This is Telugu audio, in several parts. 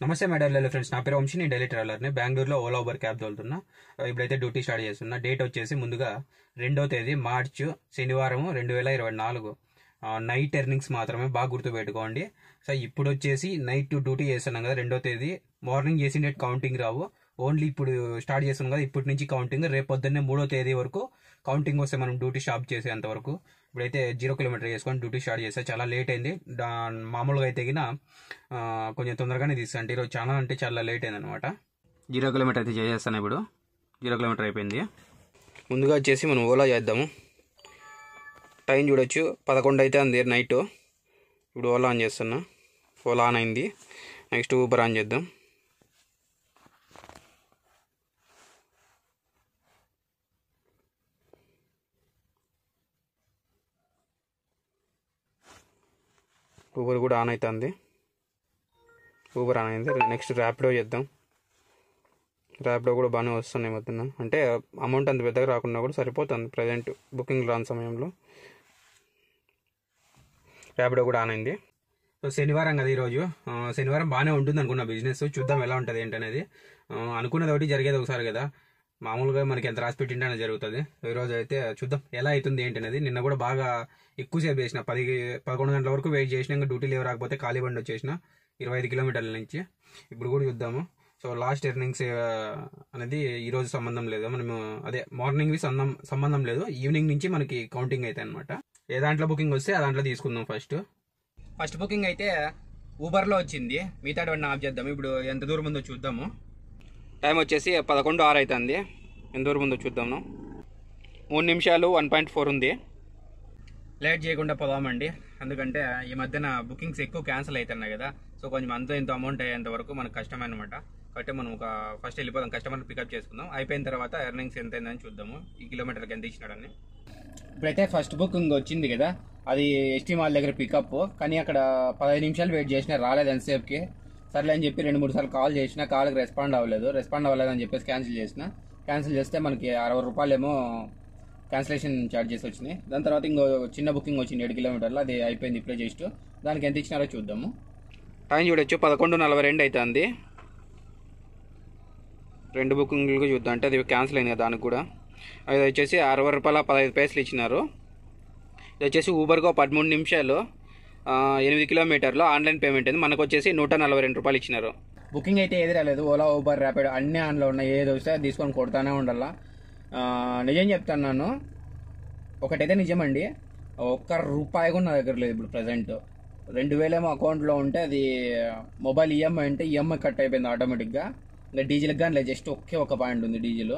నమస్తే మై డైలీ ఫ్రెండ్స్, నా పేరు వంశీ. నేను డైలీ ట్రావెలర్ని. బెంగళూరులో ఓలా ఊబర్ క్యాబ్ తోలుతున్నా. ఇప్పుడైతే డ్యూటీ స్టార్ట్ చేస్తున్నా. డేట్ వచ్చేసి ముందుగా 2వ తేదీ మార్చి శనివారం 2024 నైట్ ఎర్నింగ్స్ మాత్రమే. బాగా గుర్తుపెట్టుకోండి. సో ఇప్పుడు వచ్చేసి నైట్ డ్యూటీ చేస్తున్నాం కదా 2వ తేదీ. మార్నింగ్ చేసిన కౌంటింగ్ రావు, ఓన్లీ ఇప్పుడు స్టార్ట్ చేస్తున్నాం కదా ఇప్పటి నుంచి కౌంటింగ్. రేపు పొద్దున్నే 3వ తేదీ వరకు కౌంటింగ్ వస్తే మనం డ్యూటీ స్టాప్ చేసేంత వరకు. ఇప్పుడైతే 0 కిలోమీటర్ చేసుకొని డ్యూటీ స్టార్ట్ చేస్తే చాలా లేట్ అయింది. మామూలుగా అయితే కొంచెం తొందరగానే తీస్తాను. ఈరోజు చాలా అంటే చాలా లేట్ అయింది అనమాట. 0 కిలోమీటర్ అయితే చేసేస్తాను. ఇప్పుడు 0 కిలోమీటర్ అయిపోయింది. ముందుగా వచ్చేసి మనం ఓలా చేద్దాము. టైం చూడొచ్చు 11 అయితే అంది నైట్. ఇప్పుడు ఓలా ఆన్ చేస్తున్నా. ఓలా ఆన్ అయింది. నెక్స్ట్ ఊబర్ ఆన్ చేద్దాం. ఊబర్ కూడా ఆన్ అవుతుంది. ఊబర్ ఆన్ అయింది. నెక్స్ట్ ర్యాపిడో చేద్దాం. ర్యాపిడో కూడా బాగానే వస్తున్నాయి మధ్యన. అంటే అమౌంట్ అంత పెద్దగా రాకుండా కూడా సరిపోతుంది ప్రజెంట్ బుకింగ్ రాని సమయంలో. ర్యాపిడో కూడా ఆన్ అయింది. సో శనివారం కదా ఈరోజు. శనివారం బాగానే ఉంటుంది అనుకున్న బిజినెస్. చూద్దాం ఎలా ఉంటుంది ఏంటనేది. అనుకున్నది ఒకటి జరిగేది ఒకసారి కదా. మామూలుగా మనకి ఎంత రాసి పెట్టింటే అనేది జరుగుతుంది. ఈరోజు అయితే చూద్దాం ఎలా అవుతుంది ఏంటనేది. నిన్న కూడా బాగా ఎక్కువసేపు చేసిన, 11 గంటల వరకు వెయిట్ చేసిన. ఇంకా డ్యూటీ లేవు రాకపోతే ఖాళీ బండి వచ్చేసిన 25 కిలోమీటర్ల నుంచి. ఇప్పుడు కూడా చూద్దాము. సో లాస్ట్ ఎర్నింగ్స్ అనేది ఈరోజు సంబంధం లేదు. మనము అదే మార్నింగ్వి సంబంధం లేదు. ఈవినింగ్ నుంచి మనకి కౌంటింగ్ అయితే అనమాట. ఏ దాంట్లో బుకింగ్ వస్తే ఆ దాంట్లో తీసుకుందాం. ఫస్ట్ బుకింగ్ అయితే ఊబర్లో వచ్చింది. మిగతా వాడిని ఆఫ్ చేద్దాం. ఇప్పుడు ఎంత దూరం ఉందో చూద్దాము. టైం వచ్చేసి 11:06 అవుతుంది. ఎంత దూరం ఉందో చూద్దాము. 3 నిమిషాలు 1.4 ఉంది. లేట్ చేయకుండా పోదామండి. ఎందుకంటే ఈ మధ్యన బుకింగ్స్ ఎక్కువ క్యాన్సిల్ అవుతున్నాయి కదా. సో కొంచెం ఇంత అమౌంట్ అయ్యేంత వరకు మనకు కష్టమే అనమాట. కాబట్టి మనం ఫస్ట్ వెళ్ళిపోదాం. కస్టమర్ని పికప్ చేసుకుందాం. అయిపోయిన తర్వాత ఎర్నింగ్స్ ఎంత అయిందని చూద్దాము. ఈ కిలోమీటర్కి ఎంత ఇచ్చినాడని. ఇప్పుడైతే ఫస్ట్ బుకింగ్ వచ్చింది కదా, అది ఎస్టీ మాల్ దగ్గర పికప్. కానీ అక్కడ 15 నిమిషాలు వెయిట్ చేసినా రాలేదు ఎంతసేపుకి. సర్లే అని చెప్పి 2-3 సార్లు కాల్ చేసిన. కాల్కి రెస్పాండ్ అవ్వలేదని చెప్పేసి క్యాన్సిల్ చేస్తే మనకి 60 రూపాయలేమో క్యాన్సిలేషన్ ఛార్జెస్ వచ్చినాయి. దాని తర్వాత ఇంకో చిన్న బుకింగ్ వచ్చింది 7 కిలోమీటర్లు. అది అయిపోయింది ఇప్పుడే జస్ట్. దానికి ఎంత ఇచ్చినారో చూద్దాము. టైం చూడొచ్చు 11:42 అవుతుంది. 2 బుకింగ్లకు చూద్దాం. అంటే అది క్యాన్సిల్ అయింది కదా దానికి కూడా. అది వచ్చేసి 60 రూపాయల 15 పైసలు ఇచ్చినారు. ఇది వచ్చేసి ఊబర్గా 13 నిమిషాలు 8 కిలోమీటర్లు ఆన్లైన్ పేమెంట్ అయింది. మనకు వచ్చేసి 142 రూపాయలు ఇచ్చినారు. బుకింగ్ అయితే ఏది రాలేదు. ఓలా, ఊబర్, ర్యాపిడో అన్నీ ఆన్లో ఉన్నాయి. ఏది వస్తే తీసుకొని కొడతానే ఉండాలా. నిజం చెప్తాను. ఒకటైతే నిజమండి, ₹1 కూడా నా దగ్గర లేదు ఇప్పుడు ప్రజెంట్. 2,000 ఏమో అకౌంట్లో ఉంటే అది మొబైల్ ఈఎంఐ అంటే ఈఎంఐ కట్ అయిపోయింది ఆటోమేటిక్గా. ఇంకా డీజిల్కి కానీ లేదు, జస్ట్ ఒక పాయింట్ ఉంది డీజిల్.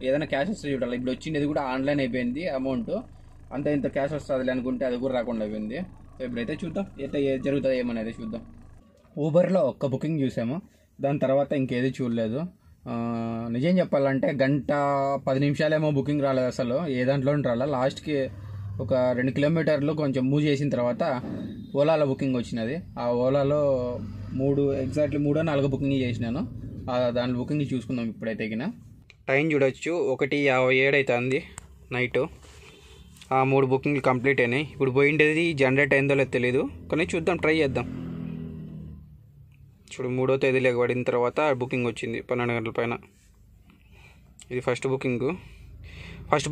ఏదైనా క్యాష్ వస్తే చూడాలి. ఇప్పుడు వచ్చింది కూడా ఆన్లైన్ అయిపోయింది అమౌంట్. అంత ఇంత క్యాష్ వస్తుంది అనుకుంటే అది కూడా రాకుండా అయిపోయింది. సో ఇప్పుడైతే చూద్దాం ఎట్లా జరుగుతుంది ఏమనేది చూద్దాం. ఊబర్లో ఒక్క బుకింగ్ చూసాము. దాని తర్వాత ఇంకేది చూడలేదు. నిజం చెప్పాలంటే 1:10 నిమిషాలేమో బుకింగ్ రాలేదు అసలు. ఏ దాంట్లో రాలే. లాస్ట్కి ఒక 2 కిలోమీటర్లు కొంచెం మూవ్ చేసిన తర్వాత ఓలాలో బుకింగ్ వచ్చినది. ఆ ఓలాలో ఎగ్జాక్ట్లీ 3-4 బుకింగ్ చేసినాను. దాని బుకింగ్ చూసుకుందాం ఇప్పుడైతే. టైం చూడొచ్చు 1:57 అవుతుంది నైట్. 3 బుకింగ్లు కంప్లీట్ అయినాయి. ఇప్పుడు పోయిండేది జనరేట్ అయిందో లేదో తెలీదు, కానీ చూద్దాం, ట్రై చేద్దాం. చూడు 3వ తేదీ పడిన తర్వాత బుకింగ్ వచ్చింది 12 గంటల పైన. ఇది ఫస్ట్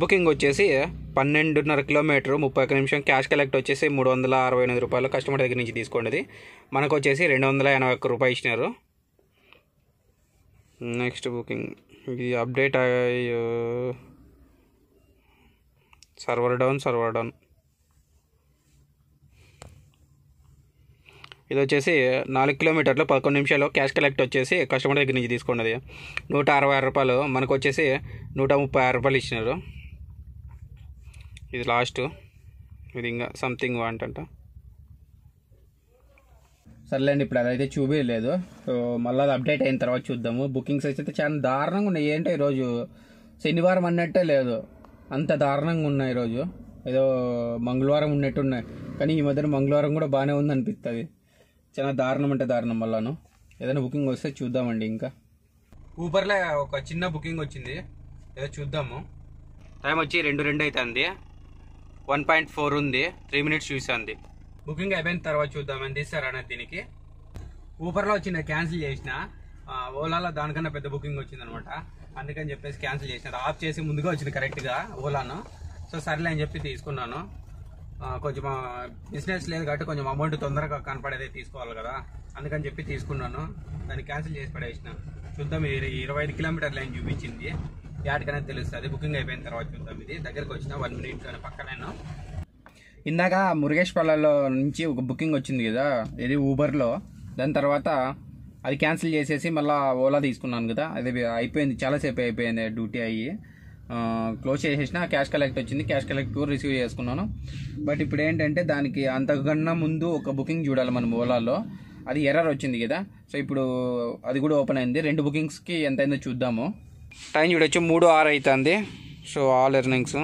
బుకింగ్ వచ్చేసి 12.5 కిలోమీటర్ 31 నిమిషం. క్యాష్ కలెక్ట్ వచ్చేసి 368 రూపాయలు కస్టమర్ దగ్గర నుంచి తీసుకోండి. మనకు వచ్చేసి 281 రూపాయలు ఇచ్చినారు. నెక్స్ట్ బుకింగ్ ఇది అప్డేట్ సర్వర్ డౌన్. ఇది వచ్చేసి 4 కిలోమీటర్లు 11 నిమిషాలు. క్యాష్ కలెక్ట్ వచ్చేసి కస్టమర్ దగ్గర నుంచి తీసుకోండి 166 రూపాయలు. మనకు వచ్చేసి 136 రూపాయలు ఇచ్చినారు. ఇది లాస్ట్. ఇది ఇంకా సంథింగ్ వాంటంట. సర్లేండి, ఇప్పుడు అదైతే చూపించలేదు. సో మళ్ళీ అది అప్డేట్ అయిన తర్వాత చూద్దాము. బుకింగ్స్ అయితే చాలా దారుణంగా ఉన్నాయి. ఏంటో ఈరోజు శనివారం అన్నట్టే లేదు, అంత దారుణంగా ఉన్నాయి ఈరోజు. ఏదో మంగళవారం ఉన్నట్టున్నాయి. కానీ ఈ మధ్యన మంగళవారం కూడా బాగానే ఉంది అనిపిస్తుంది. చాలా దారుణం అంటే దారుణం. మళ్ళాను ఏదైనా బుకింగ్ వస్తే చూద్దామండి. ఇంకా ఊబర్లో ఒక చిన్న బుకింగ్ వచ్చింది, ఏదో చూద్దాము. టైం వచ్చి 2:02 అవుతుంది. 1.4 ఉంది. 3 మినిట్స్ చూస్తుంది. బుకింగ్ అయిపోయిన తర్వాత చూద్దాం ఎంత ఇస్తారు అనేది దీనికి. ఊబర్లో వచ్చింది క్యాన్సిల్ చేసిన, ఓలాలో దానికన్నా పెద్ద బుకింగ్ వచ్చింది అనమాట. అందుకని చెప్పేసి క్యాన్సిల్ చేసిన. ఆఫ్ చేసి ముందుగా వచ్చింది కరెక్ట్గా ఓలాను. సో సర్లే అని చెప్పి తీసుకున్నాను. కొంచెం బిజినెస్ లేదు కాబట్టి కొంచెం అమౌంట్ తొందరగా కనపడేదే తీసుకోవాలి కదా, అందుకని చెప్పి తీసుకున్నాను. దాన్ని క్యాన్సిల్ చేసి పడేసిన. చూద్దాం, 25 కిలోమీటర్ లైన్ చూపించింది, యాడికనేది తెలుస్తుంది. బుకింగ్ అయిపోయిన తర్వాత చూద్దాం. ఇది దగ్గరకు వచ్చిన 1 మినిట్ పక్కనేను. ఇందాక మురుగేష్ పల్లలో నుంచి ఒక బుకింగ్ వచ్చింది కదా, ఇది ఊబర్లో. దాని తర్వాత అది క్యాన్సిల్ చేసేసి మళ్ళీ ఓలా తీసుకున్నాను కదా, అది అయిపోయింది, చాలాసేపు అయిపోయింది డ్యూటీ అయ్యి. క్లోజ్ చేసేసిన. క్యాష్ కలెక్ట్ వచ్చింది, క్యాష్ కలెక్ట్ రిసీవ్ చేసుకున్నాను. బట్ ఇప్పుడు ఏంటంటే దానికి అంతకన్నా ముందు ఒక బుకింగ్ చూడాలి మనం ఓలాలో, అది ఎర్రర్ వచ్చింది కదా. సో ఇప్పుడు అది కూడా ఓపెన్ అయింది. 2 బుకింగ్స్కి ఎంత అయిందో చూద్దాము. టైం చూడొచ్చు 3:06 అవుతుంది. సో ఆల్ ఎర్నింగ్స్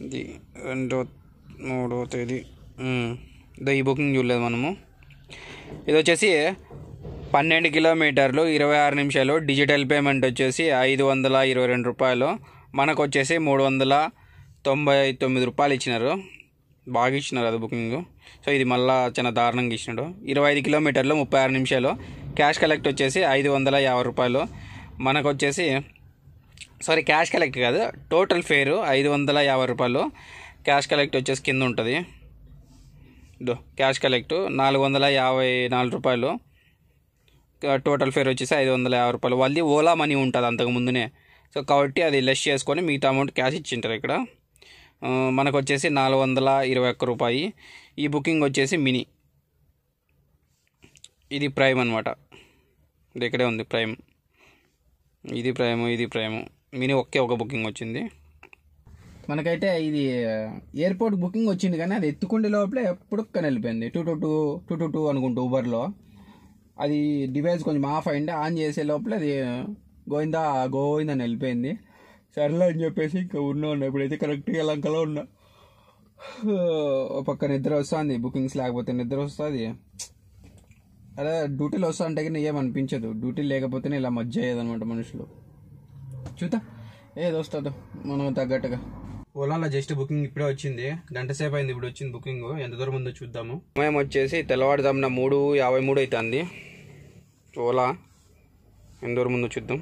ఇది 2వ తేదీ. ఈ బుకింగ్ చూడలేదు మనము. ఇది వచ్చేసి 12 కిలోమీటర్లు 26 నిమిషాలు. డిజిటల్ పేమెంట్ వచ్చేసి 522 రూపాయలు. మనకు వచ్చేసి 399 రూపాయలు ఇచ్చినారు. బాగా ఇచ్చినారు అది బుకింగ్. సో ఇది మళ్ళీ చాలా దారుణంగా ఇచ్చినాడు. 25 కిలోమీటర్లు 36 నిమిషాలు. క్యాష్ కలెక్ట్ వచ్చేసి 550 రూపాయలు. మనకు వచ్చేసి క్యాష్ కలెక్ట్ కాదు, టోటల్ ఫేరు 550 రూపాయలు. క్యాష్ కలెక్ట్ వచ్చేసి కింద ఉంటుంది. క్యాష్ కలెక్ట్ 454 రూపాయలు. టోటల్ ఫేర్ వచ్చేసి 550 రూపాయలు. వాళ్ళది ఓలా మనీ ఉంటుంది అంతకు ముందునే. సో కాబట్టి అది లెస్ చేసుకొని మిగతా అమౌంట్ క్యాష్ ఇచ్చింటారు ఇక్కడ. మనకు వచ్చేసి 421 రూపాయి. ఈ బుకింగ్ వచ్చేసి మినీ, ఇది ప్రైమ్ అనమాట. ఇది ఇక్కడే ఉంది ప్రైమ్, ఇది ప్రైమ్, ఇది ప్రైమ్. మినీ ఒక బుకింగ్ వచ్చింది మనకైతే. ఇది ఎయిర్పోర్ట్ బుకింగ్ వచ్చింది కానీ అది ఎత్తుకుండే లోపలే ఎప్పుడు వెళ్ళిపోయింది. 222 అనుకుంటూ ఊబర్లో. అది డివైస్ కొంచెం ఆఫ్ అయింది, ఆన్ చేసే లోపల అది గోయిందని వెళ్ళిపోయింది. సర్లే అని చెప్పేసి ఇంకా ఉన్నా. ఇప్పుడైతే కరెక్ట్గా లంకలో ఉన్నా. పక్క నిద్ర వస్తుంది, బుకింగ్స్ లేకపోతే నిద్ర వస్తుంది. అదే డ్యూటీలో వస్తా అంటే కానీ ఏమనిపించదు, డ్యూటీ లేకపోతేనే ఇలా మజ్జ అయ్యేదనమాట మనుషులు. చూద్దాం ఏది వస్తుందో మనం తగ్గట్టుగా. ఓలాలో జస్ట్ బుకింగ్ ఇప్పుడే వచ్చింది, గంట సేపు అయింది ఇప్పుడు వచ్చింది బుకింగ్. ఎంత దూరం ఉందో చూద్దాము. సమయం వచ్చేసి తెల్లవారుజామున 3:53 అవుతుంది. ఓలా ఎంత దూరం ఉందో చూద్దాం.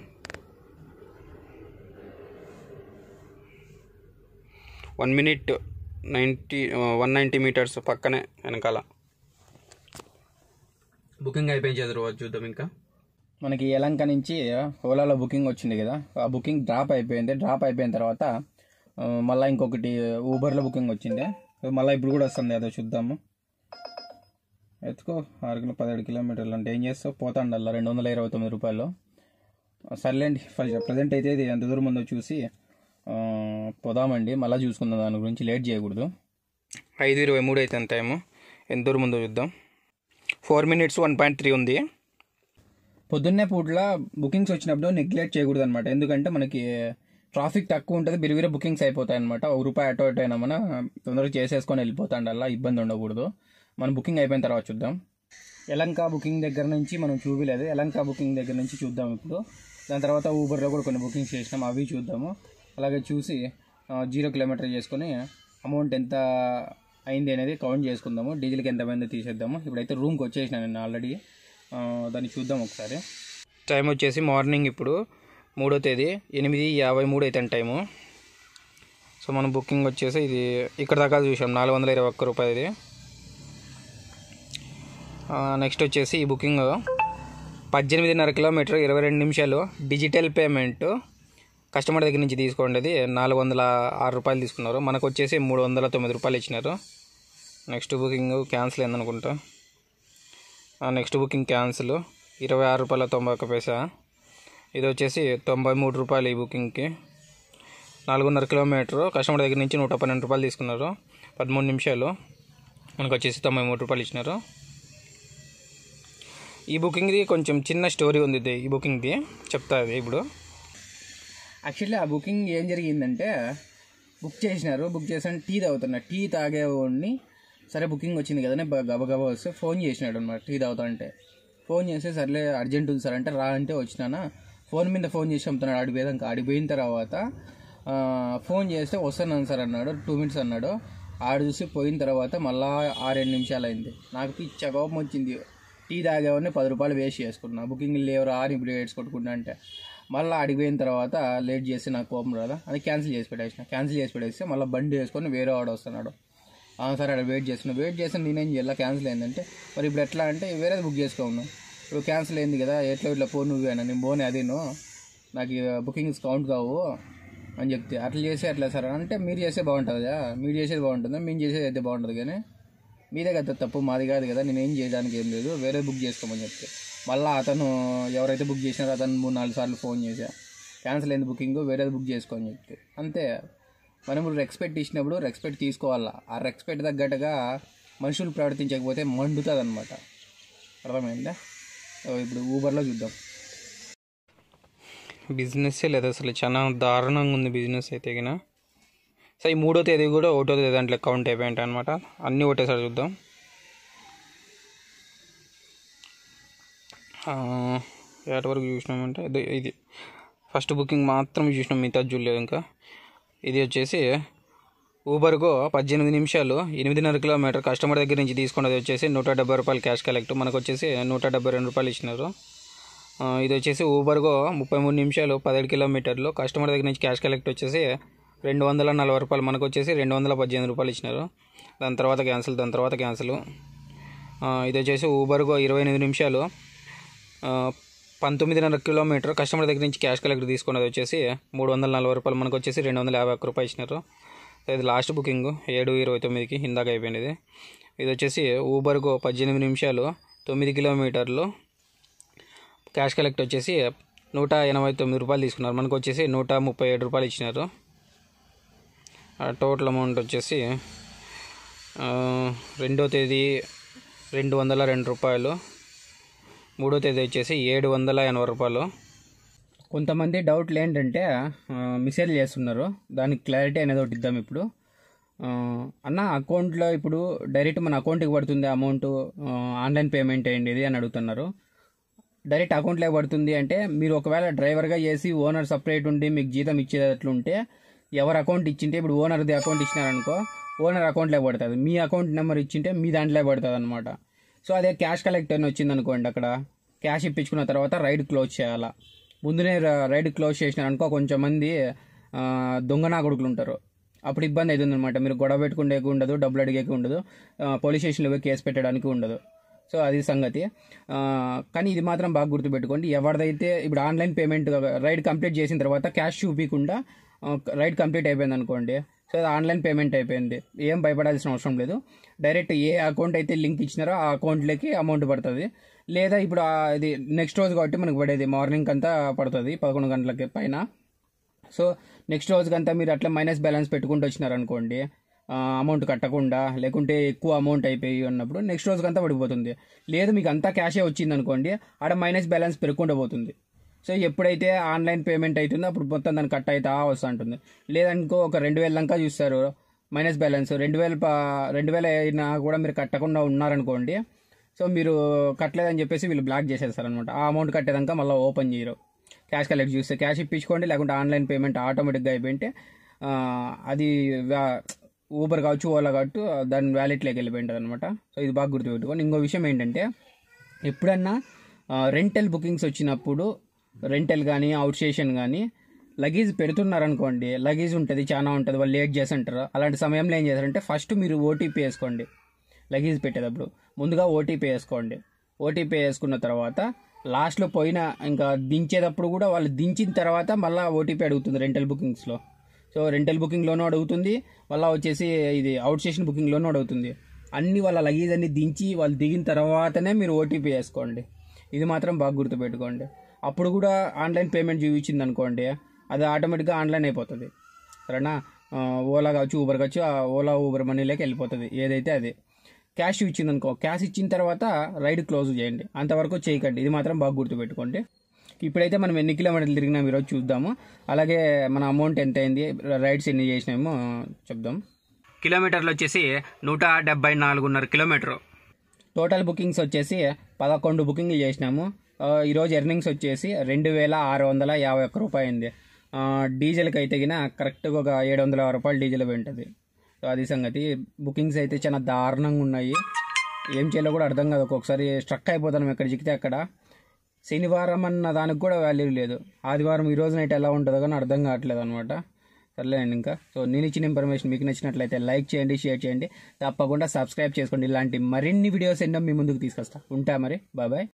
1 మినిట్ 190 మీటర్స్ పక్కనే వెనకాల. బుకింగ్ అయిపోయింది, చదువు చూద్దాం. ఇంకా మనకి యలంక నుంచి ఓలాలో బుకింగ్ వచ్చింది కదా, ఆ బుకింగ్ డ్రాప్ అయిపోయింది. డ్రాప్ అయిపోయిన తర్వాత మళ్ళీ ఇంకొకటి ఊబర్లో బుకింగ్ వచ్చింది. మళ్ళీ ఇప్పుడు కూడా వస్తుంది, అదో చూద్దాము. ఎత్తుకో 17 కిలోమీటర్లు అంటే ఏం చేస్తావు, పోతాండల్లా 229 రూపాయలు. సర్లేండి, ప్రజెంట్ అయితే ఇది ఎంత దూరం ఉందో చూసి పోదామండి. మళ్ళీ చూసుకుందాం, దాని గురించి లేట్ చేయకూడదు. 5:23 అయితే టైము. ఎంత దూరం ఉందో చూద్దాం. 4 మినిట్స్ 1.3 ఉంది. పొద్దున్నే పూట్ల బుకింగ్స్ వచ్చినప్పుడు నెగ్లెక్ట్ చేయకూడదు అనమాట. ఎందుకంటే మనకి ట్రాఫిక్ తక్కువ ఉంటుంది, బిరివిరే బుకింగ్స్ అయిపోతాయి అనమాట. ₹1 అటో ఇటో అయినా మన తొందరగా చేసేసుకొని వెళ్ళిపోతాండల్లా, ఇబ్బంది ఉండకూడదు. మనం బుకింగ్ అయిపోయిన తర్వాత చూద్దాం. యలంక బుకింగ్ దగ్గర నుంచి మనం చూపిలేదు, యలంక బుకింగ్ దగ్గర నుంచి చూద్దాం ఇప్పుడు. దాని తర్వాత ఊబర్లో కూడా కొన్ని బుకింగ్స్ చేసినాం, అవి చూద్దాము. అలాగే చూసి 0 కిలోమీటర్ చేసుకొని అమౌంట్ ఎంత అయింది అనేది కౌంట్ చేసుకుందాము. డీజిల్కి ఎంత అయిందో తీసేద్దాము. ఇప్పుడైతే రూమ్కి వచ్చేసినా నేను ఆల్రెడీ, దాన్ని చూద్దాం ఒకసారి. టైం వచ్చేసి మార్నింగ్ ఇప్పుడు 3వ తేదీ 8:53 అయితే టైము. సో మనం బుకింగ్ వచ్చేసి ఇది ఇక్కడ దాకా చూసాం, 421 రూపాయలు. నెక్స్ట్ వచ్చేసి ఈ బుకింగ్ 18.5 కిలోమీటర్ 22 నిమిషాలు. డిజిటల్ పేమెంట్ కస్టమర్ దగ్గర నుంచి తీసుకోండి. అది 406 రూపాయలు తీసుకున్నారు. మనకు వచ్చేసి 309 రూపాయలు ఇచ్చినారు. నెక్స్ట్ బుకింగ్ క్యాన్సిల్ అయిందనుకుంటా. నెక్స్ట్ బుకింగ్ క్యాన్సిల్, 26 రూపాయల 91 పైసా. ఇది వచ్చేసి 93 రూపాయలు ఈ బుకింగ్కి. 4.5 కిలోమీటర్ కస్టమర్ దగ్గర నుంచి 112 రూపాయలు తీసుకున్నారు. 13 నిమిషాలు. మనకు వచ్చేసి 93 రూపాయలు ఇచ్చినారు. ఈ బుకింగ్ది కొంచెం చిన్న స్టోరీ ఉంది, ఈ బుకింగ్ది చెప్తా. అది ఇప్పుడు యాక్చువల్లీ ఆ బుకింగ్ ఏం జరిగిందంటే, బుక్ చేసాను, టీ తాగుతున్నా. టీ తాగేవాడిని సరే బుకింగ్ వచ్చింది కదా గబగబా వస్తే ఫోన్ చేసినాడు అనమాట. టీ తాగుతా అంటే ఫోన్ చేస్తే సర్లే అర్జెంట్ ఉంది సార్ అంటే రా అంటే వచ్చినానా. ఫోన్ మీద ఫోన్ చేసి అమ్ముతున్నాడు. ఆడిపోయిన తర్వాత ఫోన్ చేస్తే వస్తున్నాను సార్ అన్నాడు. 2 మినిట్స్ అన్నాడు. ఆడ చూసి పోయిన తర్వాత మళ్ళీ 6-7 నిమిషాలు అయింది. నాకు పిచ్చ కోపం వచ్చింది. టీ తాగేవాడిని 10 రూపాయలు వేస్ట్ చేసుకున్నా. బుకింగ్ లేవరా అని ఇప్పుడు ఏడ్చుకొట్టుకుంటా అంటే మళ్ళీ అడిగిపోయిన తర్వాత లేట్ చేసి నాకు కోపం రాదా అది క్యాన్సిల్ చేసి పెట్టేస్తే మళ్ళీ బండి వేసుకొని వేరే వాడు వస్తున్నాడు. సరే అక్కడ వెయిట్ చేసిన నేనేం చేయాలి, క్యాన్సిల్ అయిందంటే మరి ఇప్పుడు ఎట్లా అంటే వేరేది బుక్ చేసుకోను. ఇప్పుడు క్యాన్సిల్ అయింది కదా, ఇట్లా పో నువ్వే అని నేను పోనీ అదేను నాకు బుకింగ్స్ కౌంట్ కావు అని చెప్తే అట్లా చేసి అట్లా సార్ అంటే మీరు చేసే బాగుంటుందా, మీరు చేసేది బాగుంటుందా, మేము చేసేది అయితే బాగుంటుంది, కానీ మీదే కదా తప్పు, మాది కాదు కదా, నేనేం చేయడానికి ఏం లేదు, వేరే బుక్ చేసుకోమని చెప్తే మళ్ళీ అతను ఎవరైతే బుక్ చేసినారో అతను 3-4 సార్లు ఫోన్ చేశా, క్యాన్సిల్ అయింది బుకింగ్, వేరేది బుక్ చేసుకోని చెప్తే అంతే. మనం ఇప్పుడు రెస్పెక్ట్ ఇచ్చినప్పుడు రెస్పెక్ట్ తీసుకోవాలా. ఆ రెస్పెక్ట్ తగ్గట్టుగా మనుషులు ప్రవర్తించకపోతే మండుతుంది అనమాట. అర్థమైందా? ఇప్పుడు ఊబర్లో చూద్దాం. బిజినెస్ లేదు అసలు, చాలా దారుణంగా ఉంది బిజినెస్ అయితే గిన. సో ఈ 3వ తేదీ కూడా 1వ తేదీ దాంట్లో కౌంట్ అయిపోయింటాయి అనమాట. అన్నీ ఒకటేసారి చూద్దాం. ఎటు వరకు చూసినామంటే ఇది ఫస్ట్ బుకింగ్ మాత్రం చూసినాం, మిగతా చూడలేదు ఇంకా. ఇది వచ్చేసి ఊబర్కు 18 నిమిషాలు 8.5 కిలోమీటర్ కస్టమర్ దగ్గర నుంచి తీసుకున్నది వచ్చేసి 170 రూపాయలు క్యాష్ కలెక్ట్, మనకు వచ్చేసి 172 రూపాయలు ఇచ్చినారు. ఇది వచ్చేసి ఊబర్కు 33 నిమిషాలు 17 కిలోమీటర్లు కస్టమర్ దగ్గర నుంచి క్యాష్ కలెక్ట్ వచ్చేసి 240 రూపాయలు, మనకు వచ్చేసి 218 రూపాయలు ఇచ్చినారు. దాని తర్వాత క్యాన్సిల్. ఇది వచ్చేసి ఊబర్కు 28 నిమిషాలు 19.5 కిలోమీటర్ కస్టమర్ దగ్గర నుంచి క్యాష్ కలెక్ట్ తీసుకున్నది వచ్చేసి 340 రూపాయలు, మనకు వచ్చేసి 251 రూపాయలు ఇచ్చినారు. ఇది లాస్ట్ బుకింగ్ 7:29కి ఇందాక అయిపోయింది. ఇది వచ్చేసి ఊబర్కు 18 నిమిషాలు 9 కిలోమీటర్లు క్యాష్ కలెక్ట్ వచ్చేసి 189 రూపాయలు తీసుకున్నారు, మనకు వచ్చేసి 137 రూపాయలు ఇచ్చినారు. టోటల్ అమౌంట్ వచ్చేసి 2వ తేదీ 202 రూపాయలు, 3వ తేదీ వచ్చేసి 780 రూపాయలు. కొంతమంది డౌట్లు ఏంటంటే మెసేజ్ చేస్తున్నారు, దానికి క్లారిటీ అనేది ఒకటి ఇద్దాం ఇప్పుడు. అన్న అకౌంట్లో ఇప్పుడు డైరెక్ట్ మన అకౌంట్కి పడుతుంది అమౌంట్, ఆన్లైన్ పేమెంట్ అయ్యింది ఇది అని అడుగుతున్నారు. డైరెక్ట్ అకౌంట్లోకి పడుతుంది అంటే మీరు ఒకవేళ డ్రైవర్గా చేసి ఓనర్ సపరేట్ ఉండి మీకు జీతం ఇచ్చేటట్లుంటే ఎవరు అకౌంట్ ఇచ్చింటే ఇప్పుడు ఓనర్ది అకౌంట్ ఇచ్చినారనుకో ఓనర్ అకౌంట్లోకి పడుతుంది, మీ అకౌంట్ నెంబర్ ఇచ్చింటే మీ దాంట్లోకి పడుతుంది అనమాట. సో అదే క్యాష్ కలెక్ట్ అని వచ్చింది అనుకోండి, అక్కడ క్యాష్ ఇప్పించుకున్న తర్వాత రైడ్ క్లోజ్ చేయాలా. ముందునే రైడ్ క్లోజ్ చేసినారనుకో కొంచెం మంది దొంగనా కొడుకులు ఉంటారు, అప్పుడు ఇబ్బంది అవుతుంది అనమాట. మీరు గొడవ పెట్టుకునే ఉండదు, డబ్బులు అడిగేకి ఉండదు, పోలీస్ స్టేషన్లో పోయి కేసు పెట్టడానికి ఉండదు. సో అది సంగతి. కానీ ఇది మాత్రం బాగా గుర్తుపెట్టుకోండి, ఎవరిదైతే ఇప్పుడు ఆన్లైన్ పేమెంట్ రైడ్ కంప్లీట్ చేసిన తర్వాత క్యాష్ చూపించకుండా రైడ్ కంప్లీట్ అయిపోయింది అనుకోండి, సో అది ఆన్లైన్ పేమెంట్ అయిపోయింది, ఏం భయపడాల్సిన అవసరం లేదు. డైరెక్ట్ ఏ అకౌంట్ అయితే లింక్ ఇచ్చినారో ఆ అకౌంట్లోకి అమౌంట్ పడుతుంది. లేదా ఇప్పుడు ఇది నెక్స్ట్ రోజు కాబట్టి మనకు పడేది మార్నింగ్ అంతా పడుతుంది 11 గంటలకి పైన. సో నెక్స్ట్ రోజుకంతా మీరు అట్లా మైనస్ బ్యాలెన్స్ పెట్టుకుంటూ వచ్చినారనుకోండి, అమౌంట్ కట్టకుండా లేకుంటే ఎక్కువ అమౌంట్ అయిపోయి ఉన్నప్పుడు నెక్స్ట్ రోజుకంతా పడిపోతుంది. లేదు మీకు అంతా క్యాషే వచ్చింది అనుకోండి, ఆడ మైనస్ బ్యాలెన్స్ పెరుగుకుంటూ పోతుంది. సో ఎప్పుడైతే ఆన్లైన్ పేమెంట్ అవుతుందో అప్పుడు మొత్తం దాన్ని కట్ అవుతా వస్తూ ఉంటుంది. లేదనుకో ఒక 2000 దాకా చూస్తారు మైనస్ బ్యాలెన్స్, 2000 అయినా కూడా మీరు కట్టకుండా ఉన్నారనుకోండి, సో మీరు కట్టలేదని చెప్పేసి వీళ్ళు బ్లాక్ చేసేస్తారనమాట. ఆ అమౌంట్ కట్టేదాకా మళ్ళీ ఓపెన్ చేయరు. క్యాష్ కలెక్ట్ చూస్తే క్యాష్ ఇప్పించుకోండి, లేకుంటే ఆన్లైన్ పేమెంట్ ఆటోమేటిక్గా అయిపోయింటే అది ఊబర్ కావచ్చు ఓలా కావచ్చు దాని వ్యాలెట్లోకి వెళ్ళిపోయింటుంది అనమాట. సో ఇది బాగా గుర్తుపెట్టుకోండి. ఇంకో విషయం ఏంటంటే ఎప్పుడన్నా రెంటల్ బుకింగ్స్ వచ్చినప్పుడు రెంటల్ కానీ అవుట్ స్టేషన్ కానీ లగేజ్ పెడుతున్నారనుకోండి, లగేజ్ ఉంటుంది చాలా ఉంటుంది, వాళ్ళు లేట్ చేస్తుంటారు. అలాంటి సమయంలో ఏం చేస్తారంటే ఫస్ట్ మీరు ఓటీపీ వేసుకోండి. లగేజ్ పెట్టేటప్పుడు ముందుగా ఓటీపీ వేసుకోండి. ఓటీపీ వేసుకున్న తర్వాత లాస్ట్లో పోయిన ఇంకా దించేటప్పుడు కూడా వాళ్ళు దించిన తర్వాత మళ్ళీ ఓటీపీ అడుగుతుంది రెంటల్ బుకింగ్స్లో. సో రెంటల్ బుకింగ్లోనూ అడుగుతుంది, మళ్ళీ వచ్చేసి ఇది అవుట్ స్టేషన్ బుకింగ్లోనూ అడుగుతుంది. అన్ని వాళ్ళ లగేజ్ అన్ని దించి వాళ్ళు దిగిన తర్వాతనే మీరు ఓటీపీ వేసుకోండి. ఇది మాత్రం బాగా గుర్తుపెట్టుకోండి. అప్పుడు కూడా ఆన్లైన్ పేమెంట్ చూపించింది అనుకోండి, అది ఆటోమేటిక్గా ఆన్లైన్ అయిపోతుంది. సరేనా? ఓలా కావచ్చు ఊబర్ కావచ్చు, ఓలా ఊబర్ మనీలోకి వెళ్ళిపోతుంది ఏదైతే అది. క్యాష్ ఇచ్చింది అనుకో, క్యాష్ ఇచ్చిన తర్వాత రైడ్ క్లోజ్ చేయండి, అంతవరకు చేయకండి. ఇది మాత్రం బాగా గుర్తుపెట్టుకోండి. ఇప్పుడైతే మనం ఎన్ని కిలోమీటర్లు తిరిగినాం ఈరోజు చూద్దాము. అలాగే మన అమౌంట్ ఎంత అయింది, రైడ్స్ ఎన్ని చేసినామో చెప్దాం. కిలోమీటర్లు వచ్చేసి 174.5 కిలోమీటరు. టోటల్ బుకింగ్స్ వచ్చేసి 11 బుకింగ్లు చేసినాము. ఈరోజు ఎర్నింగ్స్ వచ్చేసి 2651 రూపాయలు అయింది. డీజిల్కి అయితే గిన కరెక్ట్గా ఒక 700 రూపాయలు డీజిల్ ఉంటుంది. సో అది సంగతి. బుకింగ్స్ అయితే చాలా దారుణంగా ఉన్నాయి, ఏం చేయాలో కూడా అర్థం కాదు. ఒక్కొక్కసారి స్ట్రక్ అయిపోతాను ఎక్కడ చిక్కితే అక్కడ. శనివారం అన్న దానికి కూడా వాల్యూ లేదు, ఆదివారం ఈ రోజు నైట్ ఎలా ఉంటుందో కానీ అర్థం కావట్లేదు అనమాట. సర్లేండి ఇంకా. సో నేను ఇచ్చిన ఇన్ఫర్మేషన్ మీకు నచ్చినట్లయితే లైక్ చేయండి, షేర్ చేయండి, తప్పకుండా సబ్స్క్రైబ్ చేసుకోండి. ఇలాంటి మరిన్ని వీడియోస్ ఎన్నో మీ ముందుకు తీసుకొస్తా. ఉంటా మరి, బాయ్.